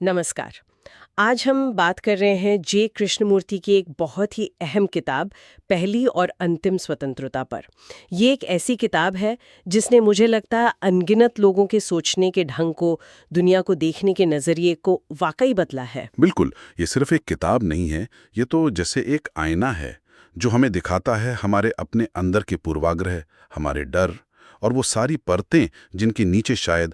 नमस्कार। आज हम बात कर रहे हैं जे कृष्णमूर्ति की एक बहुत ही अहम किताब पहली और अंतिम स्वतंत्रता पर। ये एक ऐसी किताब है जिसने मुझे लगता है अनगिनत लोगों के सोचने के ढंग को, दुनिया को देखने के नज़रिए को वाकई बदला है। बिल्कुल, ये सिर्फ एक किताब नहीं है, ये तो जैसे एक आईना है, जो हमें दिखाता है हमारे अपने अंदर के पूर्वाग्रह, हमारे डर और वो सारी परतें जिनके नीचे शायद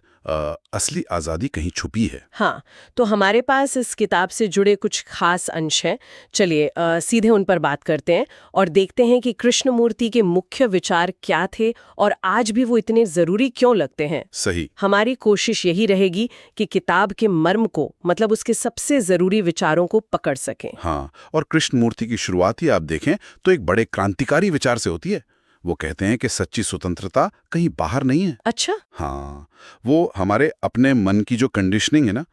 असली आज़ादी कहीं छुपी है। हाँ, तो हमारे पास इस किताब से जुड़े कुछ खास अंश हैं। चलिए सीधे उन पर बात करते हैं और देखते हैं कि कृष्णमूर्ति के मुख्य विचार क्या थे और आज भी वो इतने ज़रूरी क्यों लगते हैं। सही। हमारी कोशिश यही रहेगी कि किताब के मर्म को, मतलब उसके सबसे ज़रूरी विचारों को पकड़ सकें। हाँ, और कृष्णमूर्ति की शुरुआत ही आप देखें तो एक बड़े क्रांतिकारी विचार से होती है। वो कहते हैं कि सच्ची स्वतंत्रता कहीं बाहर नहीं है। अच्छा। हाँ, वो हमारे अपने मन की जो कंडीशनिंग है ना,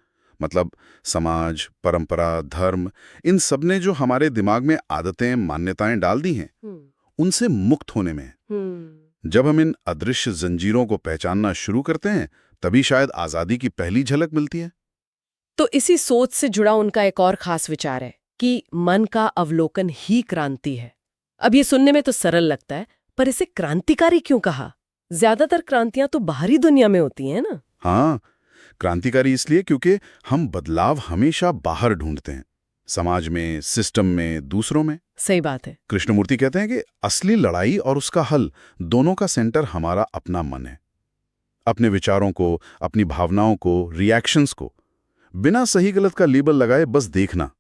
मतलब समाज, परंपरा, धर्म, इन सब ने जो हमारे दिमाग में आदतें, मान्यताएं डाल दी हैं, उनसे मुक्त होने में है। जब हम इन अदृश्य जंजीरों को पहचानना शुरू करते हैं, तभी शायद आज़ादी की पहली झलक मिलती है। तो इसी सोच से जुड़ा उनका एक और खास विचार है कि मन का अवलोकन ही क्रांति है। अब ये सुनने में तो सरल लगता है, पर इसे क्रांतिकारी क्यों कहा? ज्यादातर क्रांतियां तो बाहरी दुनिया में होती हैं ना। हाँ, क्रांतिकारी इसलिए क्योंकि हम बदलाव हमेशा बाहर ढूंढते हैं, समाज में, सिस्टम में, दूसरों में। सही बात है। कृष्णमूर्ति कहते हैं कि असली लड़ाई और उसका हल, दोनों का सेंटर हमारा अपना मन है। अपने विचारों को, अपनी भावनाओं को, रिएक्शंस को बिना सही गलत का लेबल लगाए बस देखना,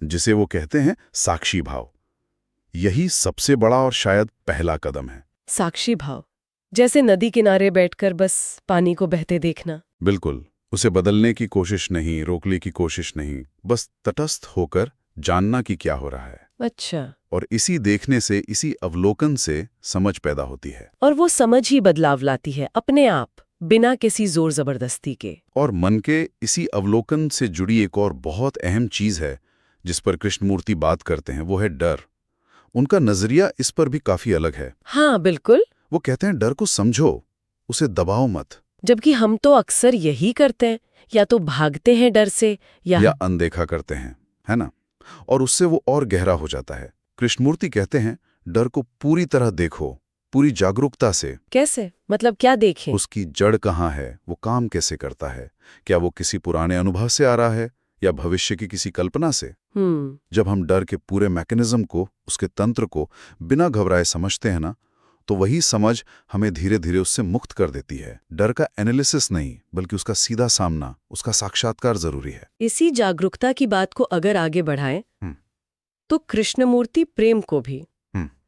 जिसे वो कहते हैं साक्षी भाव। यही सबसे बड़ा और शायद पहला कदम है। साक्षी भाव, जैसे नदी किनारे बैठकर बस पानी को बहते देखना। बिल्कुल, उसे बदलने की कोशिश नहीं, रोकने की कोशिश नहीं, बस तटस्थ होकर जानना कि क्या हो रहा है। अच्छा। और इसी देखने से, इसी अवलोकन से समझ पैदा होती है। और वो समझ ही बदलाव लाती है अपने आप, बिना किसी जोर जबरदस्ती के। और मन के इसी अवलोकन से जुड़ी एक और बहुत अहम चीज है जिस पर कृष्णमूर्ति बात करते हैं, वो है डर। उनका नजरिया इस पर भी काफी अलग है। हाँ बिल्कुल। वो कहते हैं डर को समझो, उसे दबाओ मत। जबकि हम तो अक्सर यही करते हैं, या तो भागते हैं डर से या अनदेखा करते हैं, है ना? और उससे वो और गहरा हो जाता है। कृष्णमूर्ति कहते हैं डर को पूरी तरह देखो, पूरी जागरूकता से। कैसे? मतलब क्या देखें? उसकी जड़ कहाँ है, वो काम कैसे करता है, क्या वो किसी पुराने अनुभव से आ रहा है या भविष्य की किसी कल्पना से। जब हम डर के पूरे मैकेनिज्म को, उसके तंत्र को बिना घबराए समझते हैं ना, तो वही समझ हमें धीरे धीरे उससे मुक्त कर देती है। डर का एनालिसिस नहीं, बल्कि उसका सीधा सामना, उसका साक्षात्कार जरूरी है। इसी जागरूकता की बात को अगर आगे बढ़ाएं, तो कृष्णमूर्ति प्रेम को भी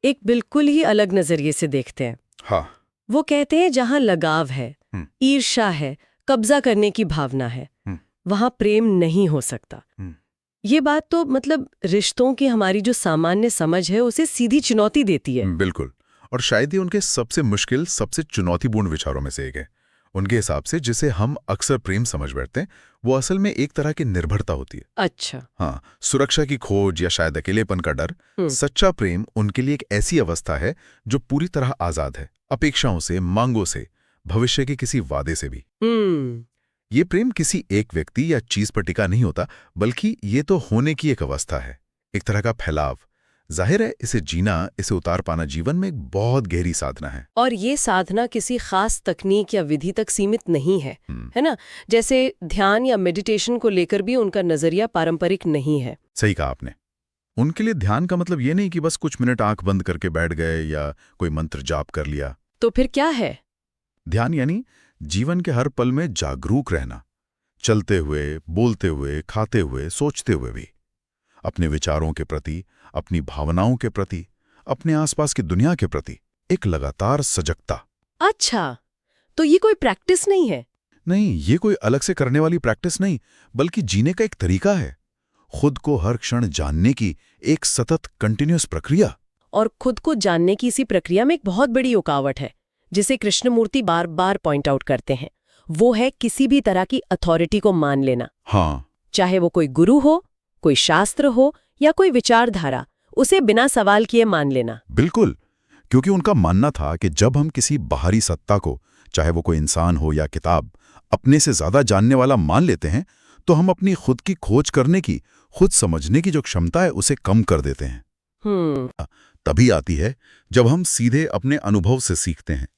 एक बिल्कुल ही अलग नजरिए से देखते हैं। हाँ। वो कहते हैं जहां लगाव है, ईर्ष्या है, कब्जा करने की भावना है, वहां प्रेम नहीं हो सकता। ये बात तो मतलब रिश्तों की हमारी जो सामान्य समझ है उसे सीधी चुनौती देती है। बिल्कुल, और शायद ही उनके सबसे मुश्किल, सबसे चुनौतीपूर्ण विचारों में से एक है। उनके हिसाब से जिसे हम अक्सर प्रेम समझ बैठते हैं, वो असल में एक तरह की निर्भरता होती है। अच्छा। हाँ, सुरक्षा की खोज या शायद अकेलेपन का डर। सच्चा प्रेम उनके लिए एक ऐसी अवस्था है जो पूरी तरह आजाद है, अपेक्षाओं से, मांगों से, भविष्य के किसी वादे से भी। ये प्रेम किसी एक व्यक्ति या चीज पर टिका नहीं होता, बल्कि ये तो होने की एक अवस्था है, एक तरह का फैलाव। जाहिर है इसे जीना, इसे उतार पाना जीवन में एक बहुत गहरी साधना है। और ये साधना किसी खास तकनीक या विधि तक सीमित नहीं है, है ना? जैसे ध्यान या मेडिटेशन को लेकर भी उनका नजरिया पारंपरिक नहीं है। सही कहा आपने। उनके लिए ध्यान का मतलब ये नहीं कि बस कुछ मिनट आंख बंद करके बैठ गए या कोई मंत्र जाप कर लिया। तो फिर क्या है? ध्यान यानी जीवन के हर पल में जागरूक रहना, चलते हुए, बोलते हुए, खाते हुए, सोचते हुए भी। अपने विचारों के प्रति, अपनी भावनाओं के प्रति, अपने आसपास की दुनिया के प्रति एक लगातार सजगता। अच्छा, तो ये कोई प्रैक्टिस नहीं है? नहीं, ये कोई अलग से करने वाली प्रैक्टिस नहीं, बल्कि जीने का एक तरीका है। खुद को हर क्षण जानने की एक सतत कंटिन्यूअस प्रक्रिया। और खुद को जानने की इसी प्रक्रिया में एक बहुत बड़ी रुकावट है, जिसे कृष्णमूर्ति बार बार पॉइंट आउट करते हैं। वो है किसी भी तरह की अथॉरिटी को मान लेना। हाँ। चाहे वो कोई गुरु हो, कोई शास्त्र हो या कोई विचारधारा, उसे बिना सवाल किए मान लेना। बिल्कुल, क्योंकि उनका मानना था कि जब हम किसी बाहरी सत्ता को, चाहे वो कोई इंसान हो या किताब, अपने से ज्यादा जानने वाला मान लेते हैं, तो हम अपनी खुद की खोज करने की, खुद समझने की जो क्षमता है उसे कम कर देते हैं। तभी आती है जब हम सीधे अपने अनुभव से सीखते हैं,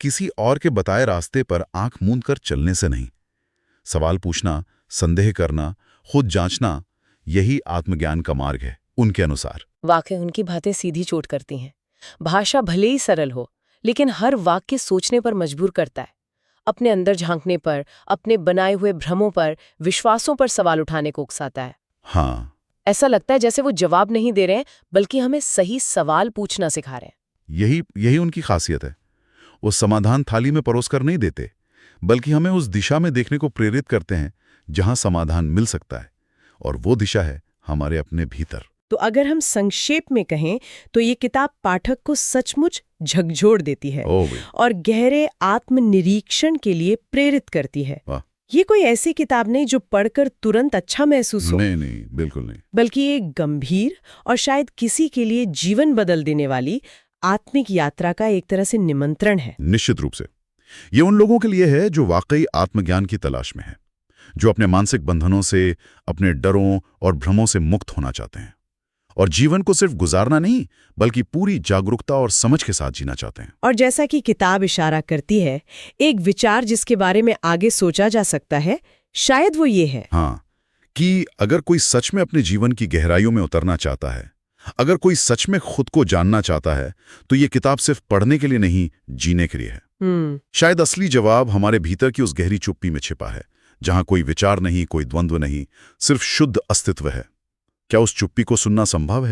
किसी और के बताए रास्ते पर आंख मूंद कर चलने से नहीं। सवाल पूछना, संदेह करना, खुद जांचना, यही आत्मज्ञान का मार्ग है उनके अनुसार। वाकई उनकी बातें सीधी चोट करती हैं। भाषा भले ही सरल हो, लेकिन हर वाक्य सोचने पर मजबूर करता है, अपने अंदर झांकने पर, अपने बनाए हुए भ्रमों पर, विश्वासों पर सवाल उठाने को उकसाता है। हाँ, ऐसा लगता है जैसे वो जवाब नहीं दे रहे हैं, बल्कि हमें सही सवाल पूछना सिखा रहे हैं। यही उनकी खासियत है। वो समाधान थाली में परोसकर नहीं देते, बल्कि हमें उस दिशा में देखने को प्रेरित करते हैं जहां समाधान मिल सकता है, और वो दिशा है हमारे अपने भीतर। तो अगर हम संक्षेप में कहें तो ये किताब पाठक को सचमुच झकझोर देती है और गहरे आत्मनिरीक्षण के लिए प्रेरित करती है। ये कोई ऐसी किताब नहीं जो पढ़कर तुरंत अच्छा महसूस हो। नहीं, बिल्कुल नहीं। बल्कि एक गंभीर और शायद किसी के लिए जीवन बदल देने वाली आत्मिक यात्रा का एक तरह से निमंत्रण है। निश्चित रूप से ये उन लोगों के लिए है जो वाकई आत्मज्ञान की तलाश में है, जो अपने मानसिक बंधनों से, अपने डरों और भ्रमों से मुक्त होना चाहते हैं और जीवन को सिर्फ गुजारना नहीं, बल्कि पूरी जागरूकता और समझ के साथ जीना चाहते हैं। और जैसा कि किताब इशारा करती है, एक विचार जिसके बारे में आगे सोचा जा सकता है, शायद वो ये है, हाँ, कि अगर कोई सच में अपने जीवन की गहराइयों में उतरना चाहता है, अगर कोई सच में खुद को जानना चाहता है, तो ये किताब सिर्फ पढ़ने के लिए नहीं, जीने के लिए है। शायद असली जवाब हमारे भीतर की उस गहरी चुप्पी में छिपा है, जहां कोई विचार नहीं, कोई द्वंद्व नहीं, सिर्फ शुद्ध अस्तित्व है। क्या उस चुप्पी को सुनना संभव है?